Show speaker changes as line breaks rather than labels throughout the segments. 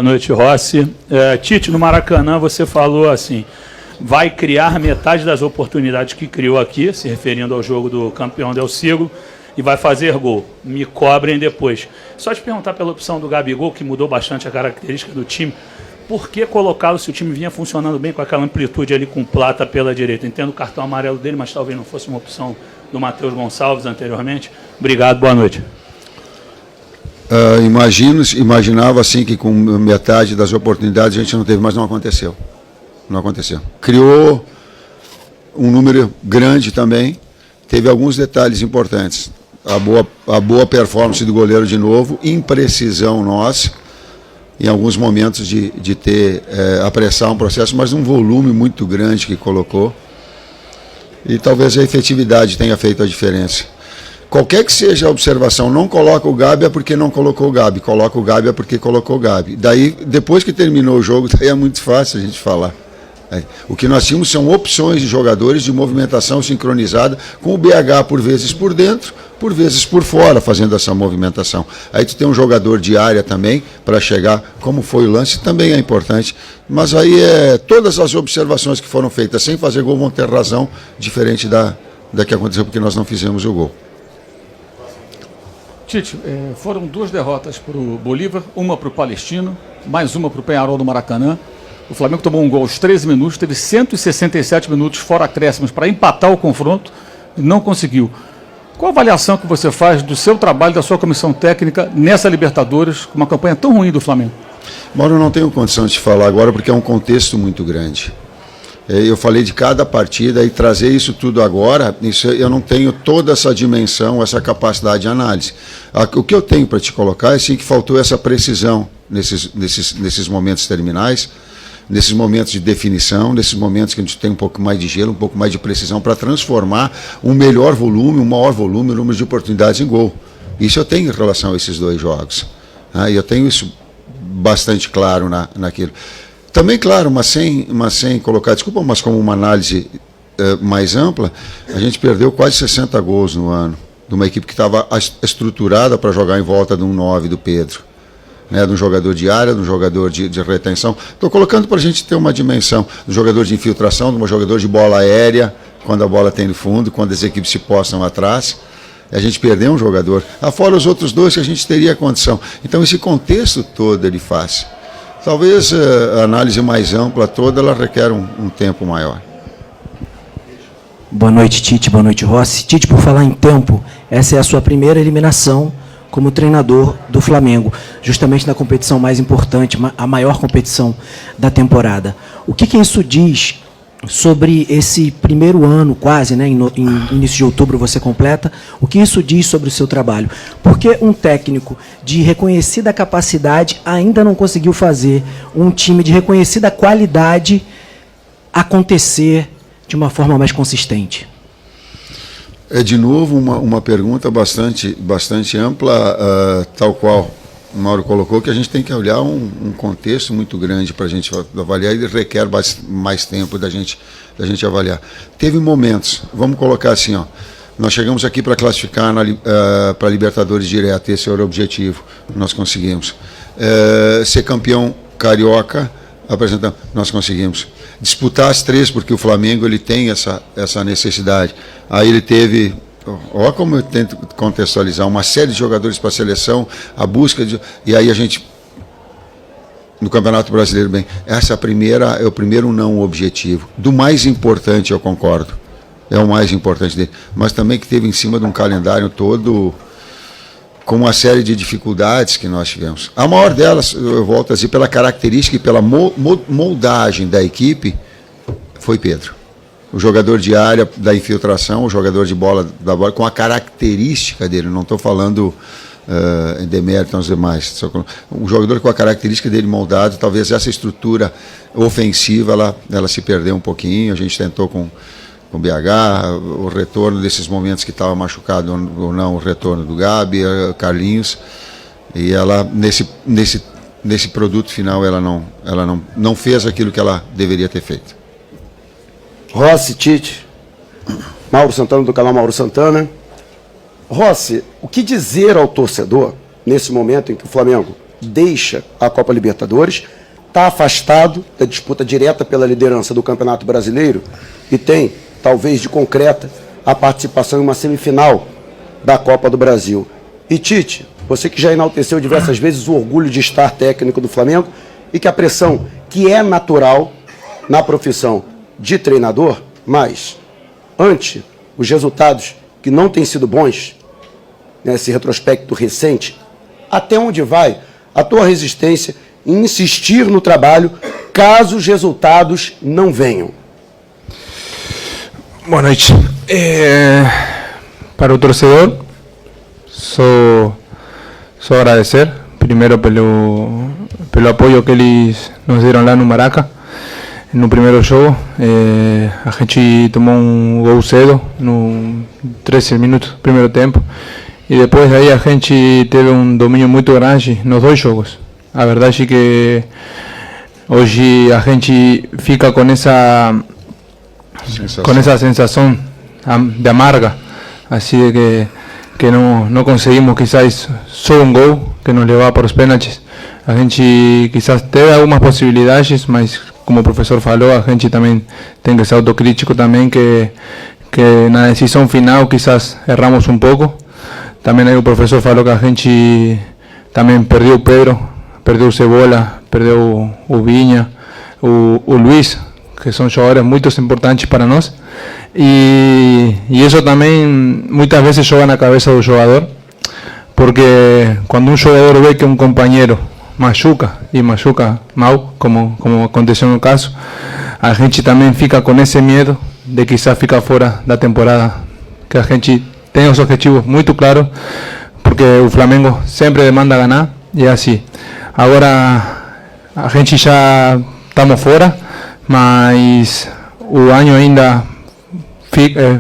Boa noite, Rossi. Tite, no Maracanã você falou assim, vai criar metade das oportunidades que criou aqui, se referindo ao jogo do campeão Del Siglo, e vai fazer gol. Me cobrem depois. Só te perguntar pela opção do Gabigol, que mudou bastante a característica do time, por que colocá-lo se o time vinha funcionando bem com aquela amplitude ali com Plata pela direita? Entendo o cartão amarelo dele, mas talvez não fosse uma opção do Matheus Gonçalves anteriormente. Obrigado, boa noite.
Imaginava assim que com metade das oportunidades a gente não teve, mas não aconteceu. Não aconteceu. Criou um número grande também, teve alguns detalhes importantes. A boa performance do goleiro de novo, imprecisão nossa, em alguns momentos de ter apressar um processo, mas um volume muito grande que colocou. E talvez a efetividade tenha feito a diferença. Qualquer que seja a observação, não coloca o Gabi é porque não colocou o Gabi, coloca o Gabi é porque colocou o Gabi. Daí, depois que terminou o jogo, daí é muito fácil a gente falar. O que nós tínhamos são opções de jogadores de movimentação sincronizada, com o BH por vezes por dentro, por vezes por fora, fazendo essa movimentação. Aí tu tem um jogador de área também, para chegar, como foi o lance, também é importante. Mas aí todas as observações que foram feitas sem fazer gol vão ter razão, diferente da que aconteceu porque nós não fizemos o gol.
Tite, foram 2 derrotas para o Bolívar, uma para o Palestino, mais uma para o Peñarol do Maracanã. O Flamengo tomou um gol aos 13 minutos, teve 167 minutos fora acréscimos para empatar o confronto e não conseguiu. Qual a avaliação que você faz do seu trabalho, da sua comissão técnica nessa Libertadores, com uma campanha tão ruim do Flamengo?
Mauro, eu não tenho condição de falar agora porque é um contexto muito grande. Eu falei de cada partida e trazer isso tudo agora, eu não tenho toda essa dimensão, essa capacidade de análise. O que eu tenho para te colocar é sim que faltou essa precisão nesses momentos terminais, nesses momentos de definição, nesses momentos que a gente tem um pouco mais de gelo, um pouco mais de precisão para transformar um melhor volume, um maior volume, o número de oportunidades em gol. Isso eu tenho em relação a esses 2 jogos. E eu tenho isso bastante claro naquilo. Também, claro, mas sem colocar desculpa, mas como uma análise mais ampla, a gente perdeu quase 60 gols no ano, de uma equipe que estava estruturada para jogar em volta de um 9 do Pedro, né, de um jogador de área, de um jogador de retenção. Estou colocando para a gente ter uma dimensão, de um jogador de infiltração, de um jogador de bola aérea, quando a bola tem no fundo, quando as equipes se postam atrás. A gente perdeu um jogador, fora os outros 2 que a gente teria condição. Então esse contexto todo ele faz. Talvez a análise mais ampla toda, ela requer um tempo maior.
Boa noite, Tite. Boa noite, Rossi. Tite, por falar em tempo, essa é a sua primeira eliminação como treinador do Flamengo, justamente na competição mais importante, a maior competição da temporada. O que isso diz sobre esse primeiro ano, quase, né, em início de outubro você completa, o que isso diz sobre o seu trabalho? Porque um técnico de reconhecida capacidade ainda não conseguiu fazer um time de reconhecida qualidade acontecer de uma forma mais consistente?
É de novo uma pergunta bastante ampla, tal qual o Mauro colocou, que a gente tem que olhar um contexto muito grande para a gente avaliar e requer mais tempo da gente avaliar. Teve momentos, vamos colocar assim, nós chegamos aqui para classificar para Libertadores direto, esse era o objetivo, nós conseguimos. Ser campeão carioca, apresentando, nós conseguimos. Disputar as 3, porque o Flamengo ele tem essa necessidade. Aí ele teve... Olha como eu tento contextualizar, uma série de jogadores para a seleção, a busca de... E aí a gente, no Campeonato Brasileiro, essa é o primeiro não objetivo. Do mais importante, eu concordo, é o mais importante dele, mas também que teve em cima de um calendário todo, com uma série de dificuldades que nós tivemos. A maior delas, eu volto a dizer, pela característica e pela moldagem da equipe, foi Pedro. O jogador de área da infiltração, o jogador de bola da bola, com a característica dele, não estou falando em demérito aos demais, um jogador com a característica dele moldado, talvez essa estrutura ofensiva, ela se perdeu um pouquinho, a gente tentou com o BH, o retorno desses momentos que estava machucado ou não, o retorno do Gabi, Carlinhos, e ela, nesse produto final, ela não fez aquilo que ela deveria ter feito.
Rossi, Tite, Mauro Santana do canal Mauro Santana. Rossi, o que dizer ao torcedor nesse momento em que o Flamengo deixa a Copa Libertadores, está afastado da disputa direta pela liderança do Campeonato Brasileiro e tem, talvez de concreta, a participação em uma semifinal da Copa do Brasil. E Tite, você que já enalteceu diversas vezes o orgulho de estar técnico do Flamengo e que a pressão que é natural na profissão de treinador, mas ante os resultados que não têm sido bons, nesse retrospecto recente, até onde vai a tua resistência em insistir no trabalho caso os resultados não venham?
Boa noite. Para o torcedor, só agradecer, primeiro pelo apoio que eles nos deram lá no Maraca, no primeiro jogo. A gente tomou um gol cedo, no 13 minutos do primeiro tempo, e depois daí a gente teve um domínio muito grande nos dois jogos. A verdade é que hoje a gente fica com essa sensação de amarga, assim que não conseguimos quizás só um gol que nos levava para os pênaltis. A gente quizás teve algumas possibilidades, mas como o professor falou, a gente também tem que ser autocrítico também, que na decisão final quizás erramos um pouco. Também aí o professor falou que a gente também perdeu o Pedro, perdeu o Cebola, perdeu o Vinha, o Luiz, que são jogadores muito importantes para nós. E isso também muitas vezes joga na cabeça do jogador, porque quando um jogador vê que um companheiro machuca, e machuca mal, como aconteceu no caso, a gente também fica com esse medo de quizás ficar fora da temporada, que a gente tem os objetivos muito claros, porque o Flamengo sempre demanda ganhar, e é assim. Agora a gente já estamos fora, mas o ano ainda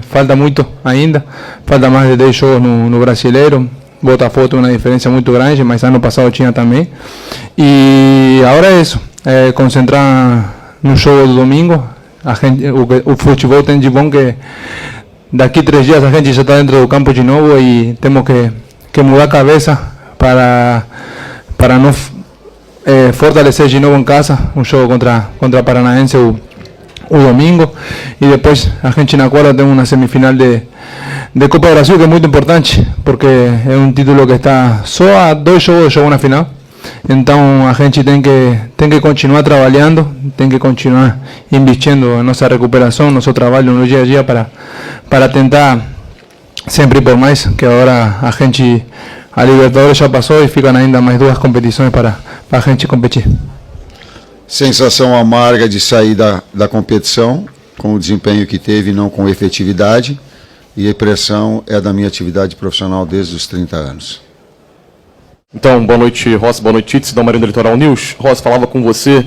falta muito ainda, falta mais de 10 jogos no Brasileiro. Botafogo tem uma diferença muito grande, mas ano passado tinha também. E agora é isso, concentrar no jogo do domingo. O futebol tem de bom que daqui 3 dias a gente já está dentro do campo de novo e temos que mudar a cabeça para não fortalecer de novo em casa um jogo contra Paranaense o domingo, e depois a gente na quarta tem uma semifinal de Copa do Brasil, que é muito importante, porque é um título que está só a 2 jogos de jogar na final. Então a gente tem que continuar trabalhando, tem que continuar investindo em nossa recuperação, nosso trabalho no dia a dia para tentar sempre por mais, que agora a Libertadores já passou e ficam ainda mais 2 competições para a gente competir.
Sensação amarga de sair da competição, com o desempenho que teve, não com efetividade, e a impressão é da minha atividade profissional desde os 30 anos.
Então, boa noite, Rossi, boa noite, Tite, da Marinho do Litoral News. Rossi, falava com você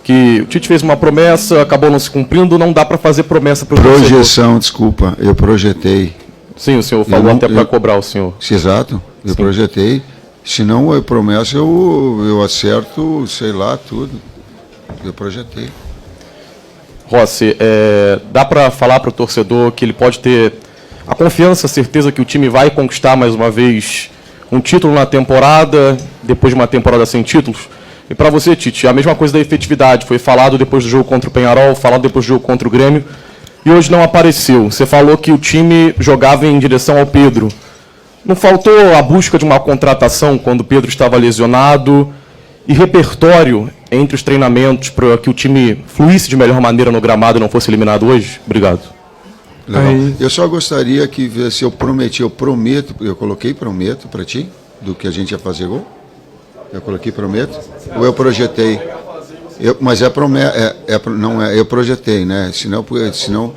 que o Tite fez uma promessa, acabou não se cumprindo, não dá para fazer promessa para o torcedor.
Projeção, desculpa, eu projetei.
Sim, o senhor falou até para cobrar o senhor.
Exato, eu projetei. Se não é promessa, eu acerto, sei lá, tudo. Eu projetei.
Rossi, dá para falar para o torcedor que ele pode ter a confiança, a certeza que o time vai conquistar mais uma vez um título na temporada, depois de uma temporada sem títulos? E para você, Tite, a mesma coisa da efetividade. Foi falado depois do jogo contra o Peñarol, falado depois do jogo contra o Grêmio, e hoje não apareceu. Você falou que o time jogava em direção ao Pedro. Não faltou a busca de uma contratação quando o Pedro estava lesionado? E repertório entre os treinamentos para que o time fluísse de melhor maneira no gramado e não fosse eliminado hoje? Obrigado.
Legal. Eu só gostaria que, se eu prometo, eu coloquei prometo para ti, do que a gente ia fazer gol? Eu coloquei prometo? Ou eu projetei? Mas é promessa, não é, eu projetei, né? Senão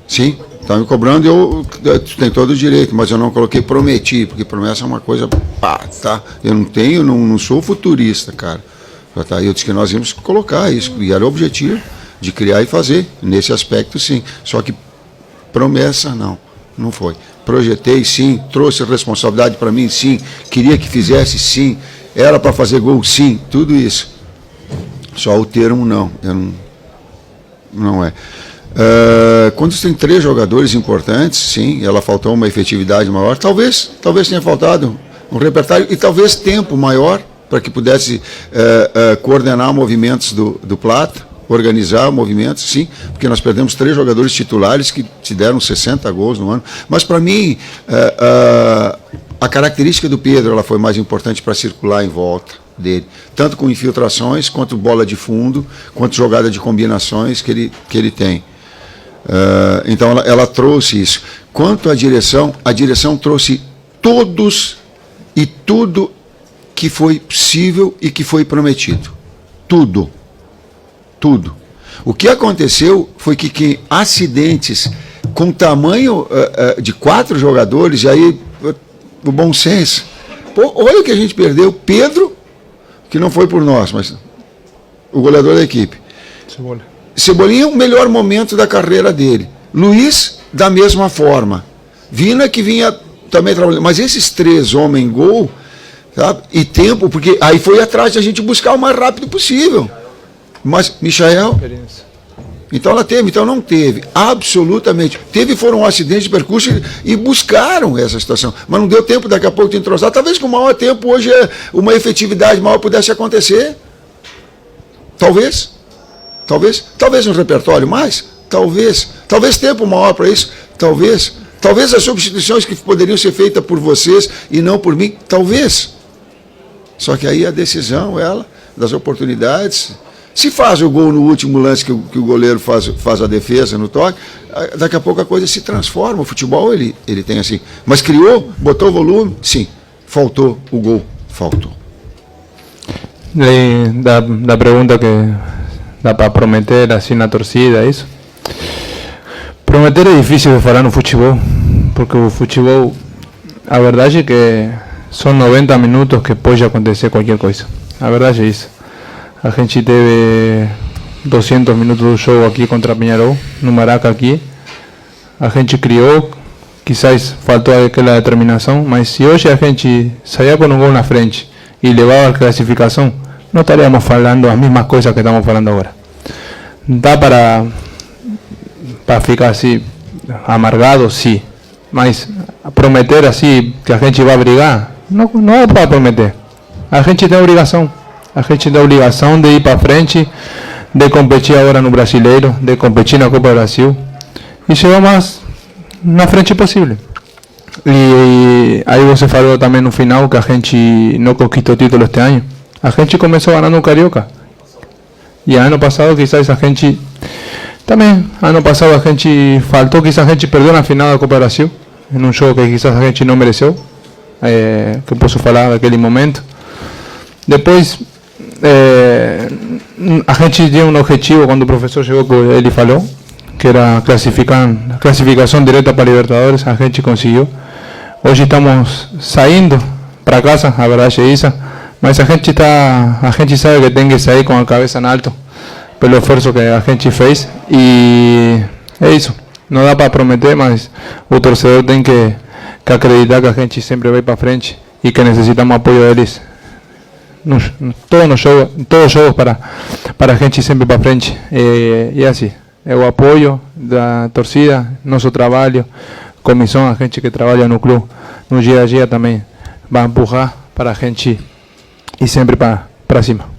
sim, está me cobrando, tu tem todo o direito, mas eu não coloquei prometi, porque promessa é uma coisa, tá? Eu não sou futurista, cara. Tá? Eu disse que nós íamos colocar isso, e era o objetivo de criar e fazer, nesse aspecto sim. Só que promessa não foi. Projetei sim, trouxe responsabilidade para mim sim, queria que fizesse sim, era para fazer gol sim, tudo isso. Só o termo não é. Quando você tem 3 jogadores importantes, sim, ela faltou uma efetividade maior, talvez tenha faltado um repertório e talvez tempo maior para que pudesse coordenar movimentos do Plata, organizar movimentos, sim, porque nós perdemos 3 jogadores titulares que te deram 60 gols no ano. Mas, para mim, a característica do Pedro ela foi mais importante para circular em volta dele, tanto com infiltrações, quanto bola de fundo, quanto jogada de combinações que ele tem. Então, ela trouxe isso. Quanto à direção, a direção trouxe todos e tudo que foi possível e que foi prometido. Tudo. Tudo. O que aconteceu foi que acidentes com tamanho de 4 jogadores, e aí o bom senso. Pô, olha o que a gente perdeu. Pedro, que não foi por nós, mas o goleador da equipe. Cebolinha, o melhor momento da carreira dele. Luiz, da mesma forma. Vina, que vinha também trabalhando. Mas esses 3 homens gol, sabe? E tempo, porque aí foi atrás de a gente buscar o mais rápido possível. Mas, Michael, então ela teve, então não teve, absolutamente. Foram acidentes de percurso e buscaram essa situação, mas não deu tempo daqui a pouco de entrosar. Talvez com maior tempo hoje uma efetividade maior pudesse acontecer. Talvez um repertório mais, talvez tempo maior para isso, talvez as substituições que poderiam ser feitas por vocês e não por mim, talvez. Só que aí a decisão, das oportunidades. Se faz o gol no último lance que o goleiro faz a defesa no toque, daqui a pouco a coisa se transforma. O futebol ele tem assim. Mas criou, botou volume, sim. Faltou o gol, faltou.
Da pergunta que dá para prometer assim na torcida, isso? Prometer é difícil de falar no futebol, porque o futebol, a verdade é que são 90 minutos que pode acontecer qualquer coisa. A verdade é isso. A gente teve 200 minutos do jogo aqui contra Peñarol, no Maraca aqui. A gente criou, quizás faltou aquela determinação, mas se hoje a gente saía com um gol na frente e levava a classificação, não estaríamos falando as mesmas coisas que estamos falando agora. Dá para ficar assim, amargado, sim, mas prometer assim que a gente vai brigar, não é para prometer. A gente tem obrigação. A gente tem a obrigação de ir para frente, de competir agora no Brasileiro, de competir na Copa do Brasil e chegar mais na frente possível. E aí você falou também no final que a gente não conquistou título este ano. A gente começou ganhando o Carioca. E ano passado quizás a gente também, ano passado a gente faltou, quizás a gente perdeu na final da Copa do Brasil, em um jogo que quizás a gente não mereceu, que posso falar daquele momento. Depois a gente tinha um objetivo quando o professor chegou, que ele falou, que era classificação direta para Libertadores. A gente conseguiu. Hoje estamos saindo para casa, a verdade é isso, mas a gente sabe que tem que sair com a cabeça em alto pelo esforço que a gente fez, e é isso. Não dá para prometer, mas o torcedor tem que acreditar que a gente sempre vai para frente e que necessitamos apoio deles. Todos os jogos para a gente sempre para frente, e assim, é o apoio da torcida, nosso trabalho, comissão, a gente que trabalha no clube, no dia a dia também, vai empurrar para a gente ir sempre para cima.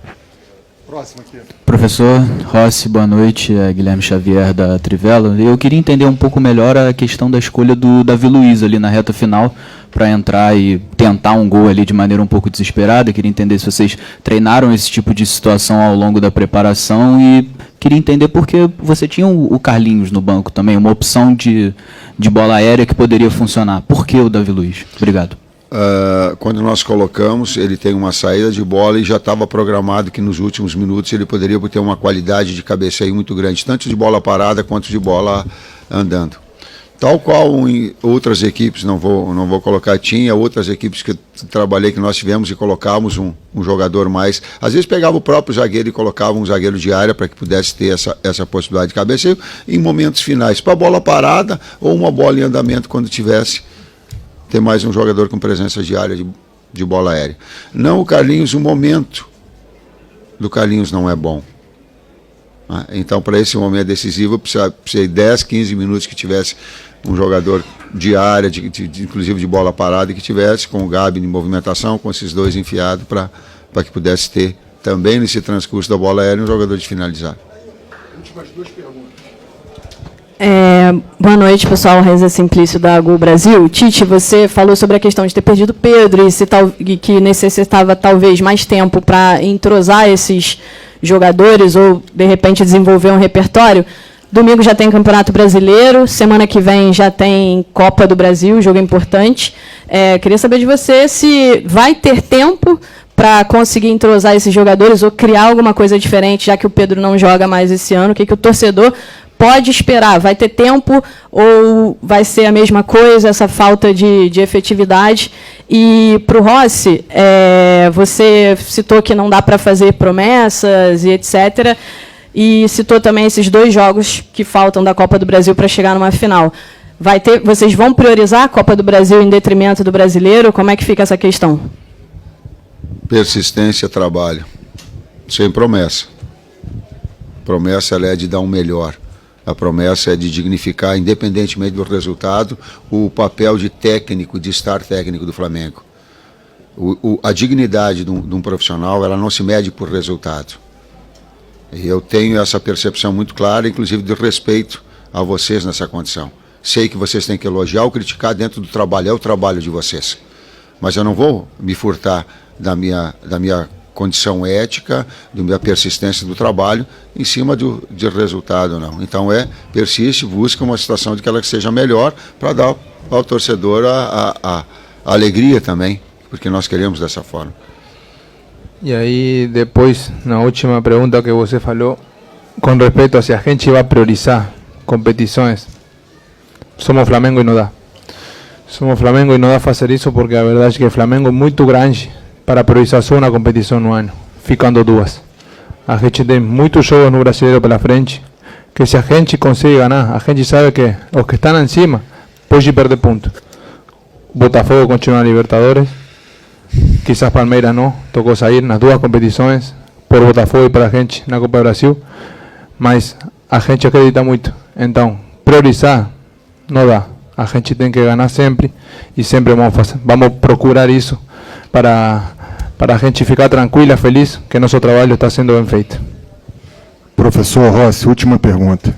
Próximo aqui.
Professor Rossi, boa noite, Guilherme Xavier da Trivela. Eu queria entender um pouco melhor a questão da escolha do Davi Luiz ali na reta final para entrar e tentar um gol ali de maneira um pouco desesperada. Eu queria entender se vocês treinaram esse tipo de situação ao longo da preparação, e queria entender porque você tinha o Carlinhos no banco também, uma opção de bola aérea que poderia funcionar. Por que o Davi Luiz? Obrigado.
Quando nós colocamos, ele tem uma saída de bola e já estava programado que nos últimos minutos ele poderia ter uma qualidade de cabeceio muito grande, tanto de bola parada quanto de bola andando. Tal qual em outras equipes, não vou colocar, tinha outras equipes que eu trabalhei que nós tivemos e colocávamos um jogador mais, às vezes pegava o próprio zagueiro e colocava um zagueiro de área para que pudesse ter essa possibilidade de cabeceio em momentos finais, para bola parada ou uma bola em andamento quando tivesse ter mais um jogador com presença diária de bola aérea. Não o Carlinhos, o momento do Carlinhos não é bom. Então, para esse momento decisivo, precisa 10, 15 minutos que tivesse um jogador de área, inclusive de bola parada, e que tivesse com o Gabi em movimentação, com esses dois enfiados para que pudesse ter também nesse transcurso da bola aérea um jogador de finalizar.
Últimas 2 perguntas.
Boa noite, pessoal. Reza Simplício da Gol Brasil. Tite, você falou sobre a questão de ter perdido o Pedro e que necessitava talvez mais tempo para entrosar esses jogadores ou, de repente, desenvolver um repertório. Domingo já tem Campeonato Brasileiro, semana que vem já tem Copa do Brasil, jogo importante. Queria saber de você se vai ter tempo para conseguir entrosar esses jogadores ou criar alguma coisa diferente, já que o Pedro não joga mais esse ano. O que o torcedor pode esperar? Vai ter tempo ou vai ser a mesma coisa, essa falta de efetividade? E para o Rossi, você citou que não dá para fazer promessas e etc., e citou também esses 2 jogos que faltam da Copa do Brasil para chegar numa final. Vocês vão priorizar a Copa do Brasil em detrimento do Brasileiro? Como é que fica essa questão?
Persistência, trabalho, sem promessa. Promessa ela é de dar um melhor. A promessa é de dignificar, independentemente do resultado, o papel de técnico, de estar técnico do Flamengo. A dignidade de um profissional, ela não se mede por resultado. E eu tenho essa percepção muito clara, inclusive de respeito a vocês nessa condição. Sei que vocês têm que elogiar ou criticar dentro do trabalho, é o trabalho de vocês. Mas eu não vou me furtar da minha condição ética, da minha persistência do trabalho, em cima de resultado, não. Então persiste, busca uma situação de que ela seja melhor para dar ao torcedor a alegria também, porque nós queremos dessa forma.
E aí, depois, na última pergunta que você falou, com respeito a se a gente vai priorizar competições, somos Flamengo e não dá. Somos Flamengo e não dá fazer isso porque a verdade é que o Flamengo é muito grande para priorizar só uma competição no ano, ficando 2. A gente tem muitos jogos no Brasileiro pela frente, que se a gente consegue ganhar, a gente sabe que os que estão em cima podem perder ponto. Botafogo continua na Libertadores, quizás Palmeiras não, tocou sair nas 2 competições, por Botafogo e para a gente na Copa do Brasil, mas a gente acredita muito. Então, priorizar não dá. A gente tem que ganhar sempre e sempre vamos procurar isso para a gente ficar tranquila, feliz, que nosso trabalho está sendo bem feito.
Professor Rossi, última pergunta.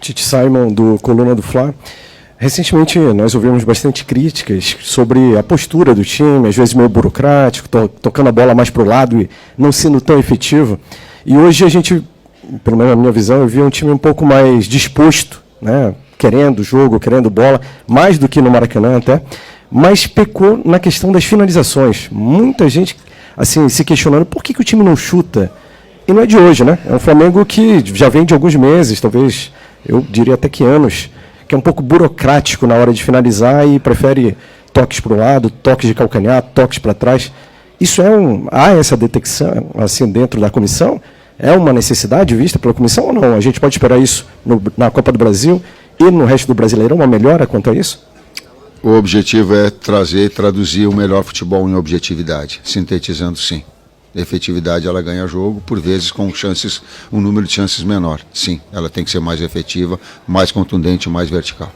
Tite Simon, do Coluna do Fla. Recentemente nós ouvimos bastante críticas sobre a postura do time, às vezes meio burocrático, tocando a bola mais para o lado e não sendo tão efetivo. E hoje a gente, pelo menos na minha visão, eu vi um time um pouco mais disposto, né? Querendo jogo, querendo bola, mais do que no Maracanã até, mas pecou na questão das finalizações. Muita gente assim se questionando por que o time não chuta. E não é de hoje, né? É um Flamengo que já vem de alguns meses, talvez, eu diria até que anos, que é um pouco burocrático na hora de finalizar e prefere toques para o lado, toques de calcanhar, toques para trás. Isso há essa detecção assim dentro da comissão? É uma necessidade vista pela comissão ou não? A gente pode esperar isso na Copa do Brasil e no resto do Brasileirão, uma melhora quanto a isso?
O objetivo é traduzir o melhor futebol em objetividade, sintetizando sim. A efetividade ela ganha jogo, por vezes com um número de chances menor. Sim, ela tem que ser mais efetiva, mais contundente, mais vertical.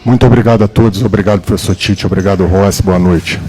Muito obrigado a todos, obrigado professor Tite, obrigado Rossi, boa noite.